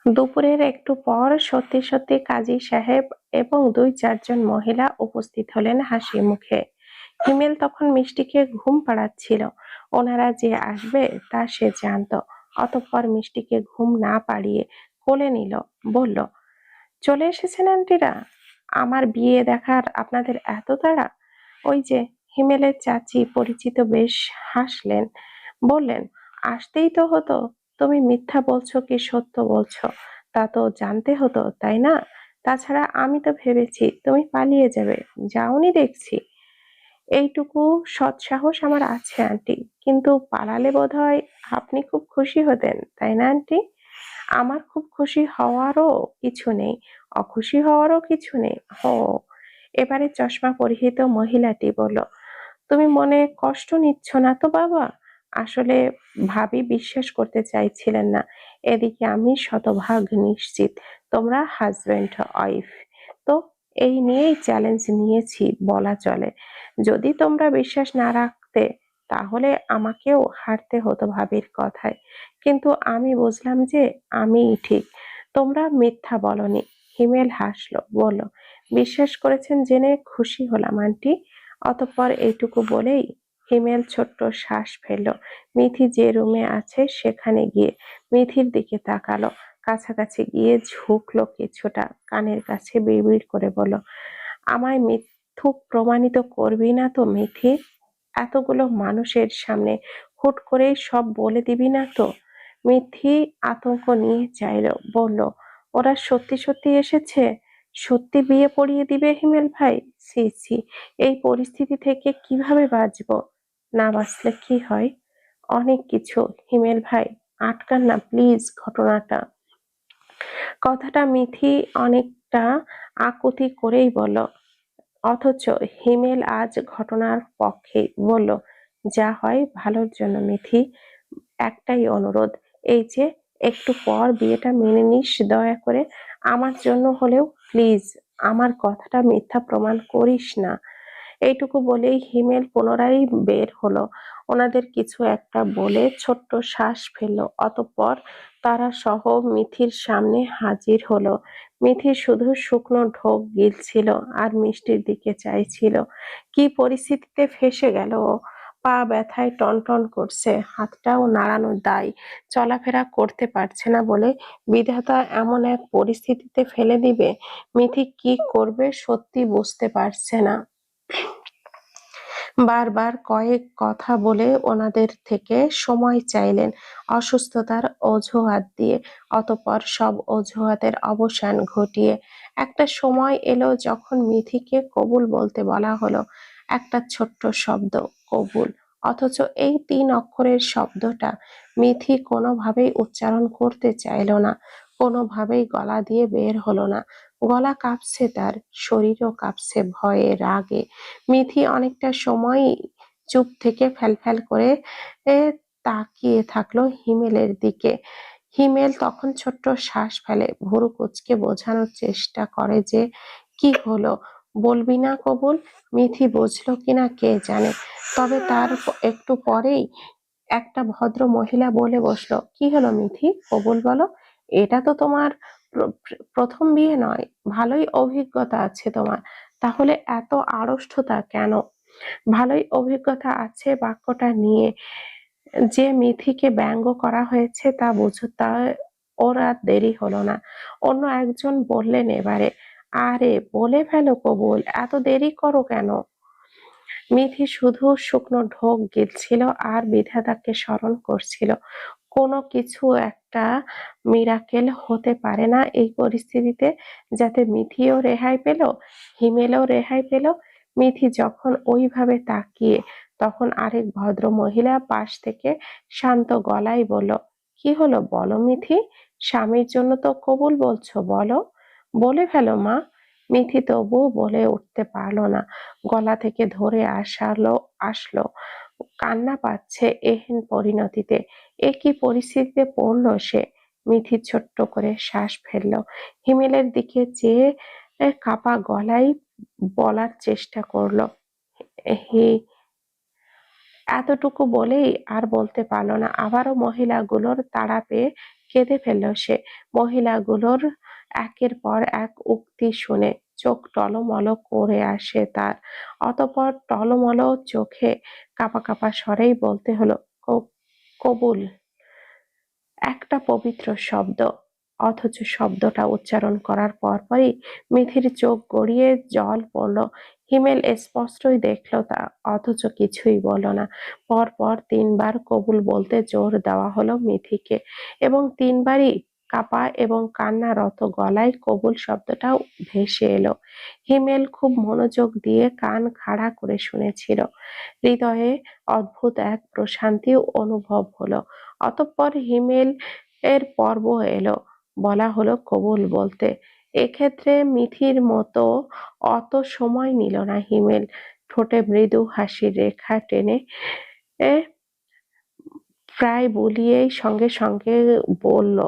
দুপুরের একটু পর সত্যি সত্যি কাজী সাহেব এবং ২-৪ জন মহিলা উপস্থিত হলেন হাসি মুখে। হিমেল তখন মিষ্টিকে ঘুম পাড়াচ্ছিল। ওনারা যে আসবে তা সে জানত। অতঃপর মিষ্টিকে ঘুম না পাড়িয়ে কোলে নিল, বলল, চলে এসেছেন আন্টিরা? আমার বিয়ে দেখার আপনাদের এত তাড়া? ওই যে হিমেলের চাচি পরিচিত বেশ হাসলেন, বললেন, আসতেই তো হতো। তুমি মিথ্যা বলছো কি সত্য বলছো তা তো জানতে হতো, তাই না? তাছাড়া আমি তো ভেবেছি তুমি পালিয়ে যাবে। যাওনি দেখছি। এইটুকু সৎসাহস আমার আছে আন্টি, কিন্তু পালালে বোধহয় আপনি খুব খুশি হতেন, তাই না আন্টি? আমার খুব খুশি হওয়ারও কিছু নেই, অখুশি হওয়ারও কিছু নেই। ও, এবারে চশমা পরিহিত মহিলাটি বলল, তুমি মনে কষ্ট নিচ্ছ না তো বাবা? আসলে ভাবি বিশ্বাস করতে চাইছিলেন না। এদিকে আমি শতভাগ নিশ্চিত তোমরা হাজবেন্ড ওয়াইফ। তো এই নিয়েই চ্যালেঞ্জ নিয়েছি বলা চলে। যদি তোমরা বিশ্বাস না রাখতে তাহলে আমাকেও হারতে হতো ভাবির কথায়। কিন্তু আমি বুঝলাম যে আমিই ঠিক, তোমরা মিথ্যা বলনি। হিমেল হাসলো, বলল, বিশ্বাস করেছেন জেনে খুশি হলাম আন্টি। অতঃপর এইটুকু বলেই হিমেল ছোট্ট শ্বাস ফেলল। মিথি যে রুমে আছে সেখানে গিয়ে মিথির দিকে তাকালো, কাছাকাছি গিয়ে ঝুঁকলো কিছুটা, কানের কাছে বিড়বিড় করে বলল, আমায় মিথ্যুক প্রমাণিত করবি না তো মিথি? এতগুলো মানুষের সামনে হুট করেই সব বলে দিবি না তো? মিথি আতঙ্ক নিয়ে চাইল, বলল, ওরা সত্যি সত্যি এসেছে? সত্যি বিয়ে পড়িয়ে দিবে হিমেল ভাই? ছি ছি, এই পরিস্থিতি থেকে কিভাবে বাঁচবো? না বাঁচলে কি হয়? অনেক কিছু। হিমেল ভাই, আটকান না প্লিজ ঘটনাটা। কথাটা মিথি অনেকটা আকুতি করেই বলল, অথচ হিমেল আজ ঘটনার পক্ষে বলল, যা হয় ভালোর জন্য মিথি। একটাই অনুরোধ, এই যে একটু পর বিয়েটা মেনে নিস দয়া করে। আমার জন্য হলেও প্লিজ, আমার কথাটা মিথ্যা প্রমাণ করিস না। এইটুকু বলেই হিমেল পুনরায় বের হলো। ওনাদের কিছু একটা বলে ছোট্ট শ্বাস ফেললো। অতঃপর তারা সহ মিথির সামনে হাজির হলো। মিথি শুধু শুকনো ঢোক গিলছিল আর মিষ্টির দিকে চাইছিল। কি পরিস্থিতিতে ফেঁসে গেল ও! পা ব্যথায় টনটন করছে, হাতটাও নাড়ানো দায়। চলাফেরা করতে পারছে না বলে বিধাতা এমন এক পরিস্থিতিতে ফেলে দিবে। মিথি কি করবে সত্যি বুঝতে পারছে না। বারবার কয়েক কথা বলে ওনাদের থেকে সময় চাইলেন অসুস্থতার অজুহাত দিয়ে। অতঃপর সব অজুহাতের অবসান ঘটিয়ে একটা সময় এলো যখন মিথিকে কবুল বলতে বলা হলো। একটা ছোট্ট শব্দ, কবুল। অথচ এই ৩ অক্ষরের শব্দটা মিথি কোনোভাবেই উচ্চারণ করতে চাইল না, কোনোভাবেই গলা দিয়ে বের হলো না। গলা কাঁপছে তার, শরীরও কাঁপছে ভয়ে, রাগে। মিথি অনেকটা সময় চুপ থেকে ফ্যালফ্যাল করে এ তাকিয়ে থাকলো হিমেলের দিকে। হিমেল তখন ছোট্ট শ্বাস ফেলে, ভুরু কুঁচকে বোঝানোর চেষ্টা করে যে, কি হলো, বলবি না কবুল? মিথি বুঝলো কিনা কে জানে। তবে তার একটু পরেই একটা ভদ্র মহিলা বলে বসলো, কি হলো মিথি, কবুল বলো। এটা তো তোমার প্রথম বিয়ে নয়, ভালোই অভিজ্ঞতা আছে তোমার, তাহলে এত আড়ষ্ঠতা কেন? ভালোই অভিজ্ঞতা আছে বাক্যটা নিয়ে যে মিথিকে ব্যঙ্গ করা হয়েছে তা বুঝতে ওর আর দেরি হলো না। অন্য একজন বললেন এবারে, আরে বলে ফেলো কবুল, এত দেরি করো কেন? মিথি শুধু শুকনো ঢোক গিলছিল আর বিধাতাকে স্মরণ করছিল। কোনো কিছু একটা মিরাকেল হতে পারে না এই পরিস্থিতিতে, যাতে মিথিও রেহাই পেল, হিমেলও রেহাই পেল। মিথি যখন ওইভাবে তাকিয়ে, তখন আরেক ভদ্র মহিলা পাশ থেকে শান্ত গলায় বলল, কি হলো বলো মিথি, স্বামীর জন্য তো কবুল বলছো, বলো, বলে ফেলো মা। মিথি তবুও বলে উঠতে পারলো না। গলা থেকে ধরে আসলো, কান্না পাচ্ছে এহেন পরিণতিতে। এ কি পরিস্থিতিতে পড়লো সে? মিথি ছোট্ট করে শ্বাস ফেললো, হিমেলের দিকে চেয়ে কাপা গলায় বলার চেষ্টা করলো, হি এতটুকু বলেই আর বলতে পারল না। আবারও মহিলাগুলোর তাড়া পেয়ে কেঁদে ফেলল সে। মহিলাগুলোর একের পর এক উক্তি শুনে চোখ টলমল করে আসে তার। অতঃপর টলমল চোখে কাঁপা কাঁপা স্বরেই বলতে হলো, কবুল। একটা পবিত্র শব্দ, অথচ শব্দটা উচ্চারণ করার পরপরই মিথির চোখ গড়িয়ে জল পড়ল। হিমেল স্পষ্টই দেখল তা, অথচ কিছুই বলল না। পরপর 3 বার কবুল বলতে জোর দেওয়া হলো মিথিকে, এবং 3বারই কাঁপা এবং কান্নারত গলায় কবুল শব্দটাও ভেসে এলো। হিমেল খুব মনোযোগ দিয়ে কান খাড়া করে শুনেছিল। হৃদয়ে অদ্ভুত এক প্রশান্তি অনুভব হলো। অতঃপর হিমেল এর পর্ব এলো, বলা হলো কবুল বলতে। এক্ষেত্রে মিথির মতো অত সময় নিল না হিমেল। ঠোঁটে মৃদু হাসির রেখা টেনে এ প্রায় বুলিয়েই সঙ্গে সঙ্গে বলল,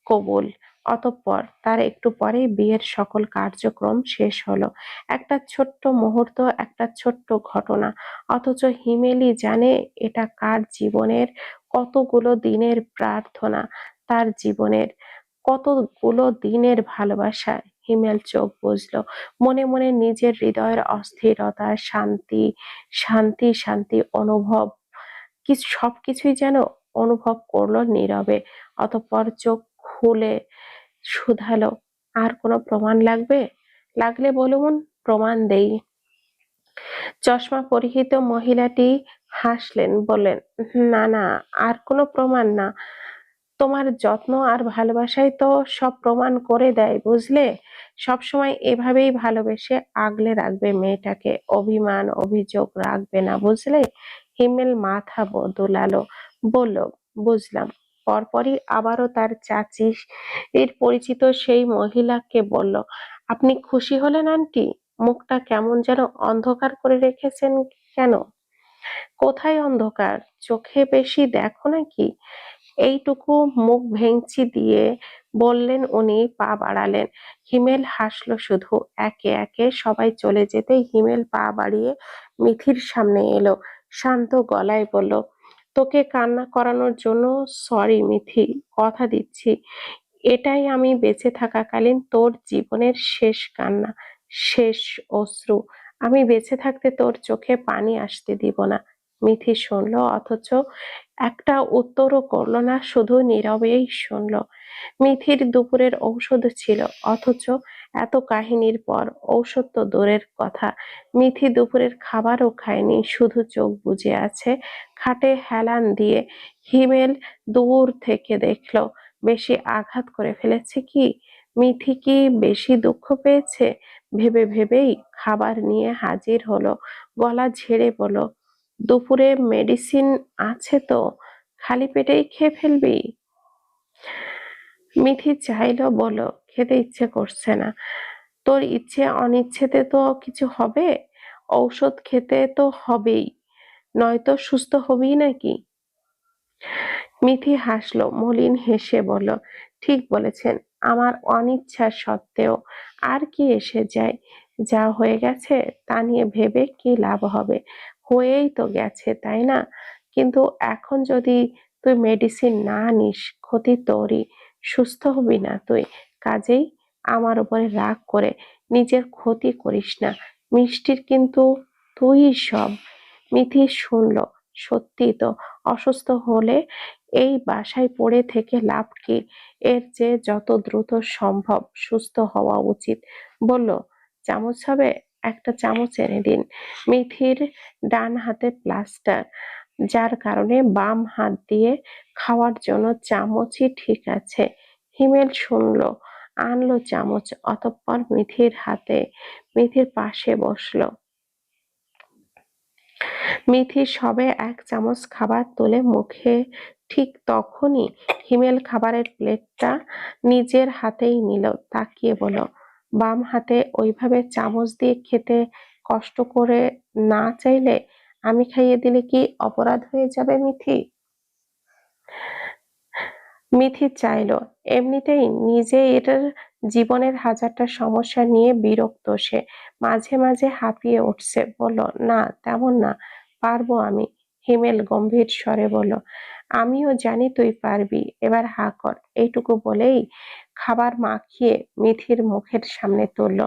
কবুল। অতঃপর তার একটু পরেই বিয়ের সকল কার্যক্রম শেষ হলো। একটা ছোট্ট মুহূর্ত, একটা ছোট্ট ঘটনা, অথচ হিমেলই জানে এটা কার জীবনের কতগুলো দিনের প্রার্থনা, তার জীবনের কতগুলো দিনের ভালোবাসা। হিমেল চোখ বুজল, মনে মনে নিজের হৃদয়ের অস্থিরতা, শান্তি শান্তি শান্তি অনুভব, সবকিছুই যেন অনুভব করলো নীরবে। অতঃপর চোখ খুলে শুধালো, আর কোনো প্রমাণ লাগবে? লাগলে বলুন, প্রমাণ দেই। চশমা পরিহিত মহিলাটি হাসলেন, বললেন, না না, আর কোনো প্রমাণ না। তোমার যত্ন আর ভালোবাসাই তো সব প্রমাণ করে দেয়, বুঝলে? সবসময় এভাবেই ভালোবেসে আগলে রাখবে মেয়েটাকে, অভিমান অভিযোগ রাখবে না, বুঝলে? হিমেল মাথা দোলালো, বলল, বুঝলাম। পরপরই আবারও তার চাচি এর পরিচিত সেই মহিলাকে বলল, আপনি খুশি হলেন আন্টি? মুখটা কেমন যেন অন্ধকার করে রেখেছেন কেন? কোথায় অন্ধকার? চোখে বেশি দেখো নাকি? এইটুকু মুখ ভেঙচি দিয়ে বললেন উনি, পা বাড়ালেন। হিমেল হাসলো শুধু। একে একে সবাই চলে যেতেই হিমেল পা বাড়িয়ে মিথির সামনে এলো, শান্ত গলায় বলল, তোকে কান্না করানোর জন্য সরি মিথি, কথা দিচ্ছি এটাই আমি বেঁচে থাকাকালীন তোর জীবনের শেষ কান্না, শেষ অশ্রু। আমি বেঁচে থাকতে তোর চোখে পানি আসতে দিব না। মিথি শুনলো, অথচ একটা উত্তরও করলো না, শুধু নীরবেই শুনলো। মিথির দুপুরের ঔষধ ছিল, অথচ এত কাহিনীর পর ঔষধ তো দূরের কথা, মিথি দুপুরের খাবারও খায়নি, শুধু চোখ বুজে আছে খাটে হেলান দিয়ে। হিমেল দূর থেকে দেখলো, বেশি আঘাত করে ফেলেছে কি? মিথি কি বেশি দুঃখ পেয়েছে? ভেবে ভেবেই খাবার নিয়ে হাজির হলো, গলা ঝেড়ে বলল, দুপুরে মেডিসিন আছে তো? খালি পেটেই খেয়ে ফেলবি? মিথি চাইলো, বলল, খেতে ইচ্ছে করছে না। তোর ইচ্ছে অনিচ্ছেতে তো কিছু হবে? ঔষধ খেতে তো হবেই, নয়তো সুস্থ হবি নাকি? মিথি হাসলো, মলিন হেসে বলল, ঠিক বলেছেন, আমার অনিচ্ছা সত্ত্বেও আর কি এসে যায়? যা হয়ে গেছে তা নিয়ে ভেবে কি লাভ হবে? হয়েই তো গেছে, তাই না? কিন্তু এখন যদি তুই মেডিসিন না নিস, ক্ষতি তোরই, সুস্থ হবি না তুই। কাজেই আমার উপরে রাগ করে নিজের ক্ষতি করিস না। মিষ্টির কিন্তু তুই সব। মিথি শুনল, সত্যি তো, অসুস্থ হলে এই বাসায় পড়ে থেকে লাভ কি? এর চেয়ে যত দ্রুত সম্ভব সুস্থ হওয়া উচিত। বলল, চামচ হবে? একটা চামচ এনে দিন। মিথির ডান হাতে প্লাস্টার, যার কারণে বাম হাত দিয়ে খাওয়ার জন্য চামচই ঠিক আছে। হিমেল শুনলো, আনলো চামচ, অতঃপর মিথির পাশে বসলো। মিথি সবে এক চামচ খাবার তুলে মুখে, ঠিক তখনই হিমেল খাবারের প্লেটটা নিজের হাতেই নিল, তাকিয়ে বলল, বাম হাতে ওইভাবে চামচ দিয়ে খেতে কষ্ট করে না চাইলে আমি খাইয়ে দিলে কি অপরাধ হয়ে যাবে মিথি? মিথি চাইলো, এমনিতেই নিজে এটার জীবনের হাজারটা সমস্যা নিয়ে বিরক্ত সে, মাঝে মাঝে হাঁপিয়ে উঠছে, বলল, না তেমন না, পারবো আমি। হিমেল গম্ভীর স্বরে বলল, আমিও জানি তুই পারবি, এবার হা কর। এইটুকু বলেই খাবার মাখিয়ে মিথির মুখের সামনে তুলল,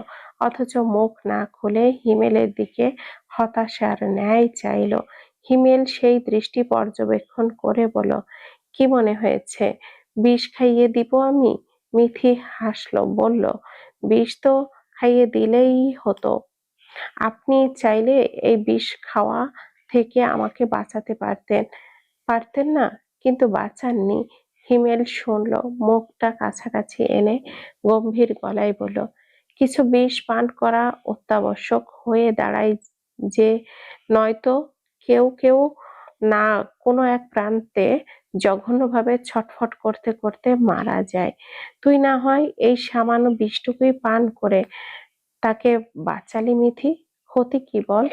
অথচ মুখ না খুলে হিমেলের দিকে হতাশার ন্যায় চাইল। হিমেল সেই দৃষ্টি পর্যবেক্ষণ করে বলল, কি মনে হয়েছে, বিষ খাইয়ে দিব আমি? মিথি হাসলো, বলল, বিষ তো খাইয়ে দিলেই হতো। আপনি চাইলে এই বিষ খাওয়া থেকে আমাকে বাঁচাতে পারতেন, পারতেন না? কিন্তু বাঁচাননি। হিমেল শুনল, মুখটা কাছাকাছি এনে গম্ভীর গলায় বলল, কিছু বিষ পান করা অত্যাবশ্যক হয়ে দাঁড়ায় যে, নয়তো কেউ কেউ না কোনো এক প্রান্তে জঘন্যভাবে ছটফট করতে করতে মারা যায়। তুই না হয় এই সামান্য বিষটুকুই পান করে তাকে বাঁচালি মিথি। ক্ষতি কি বল?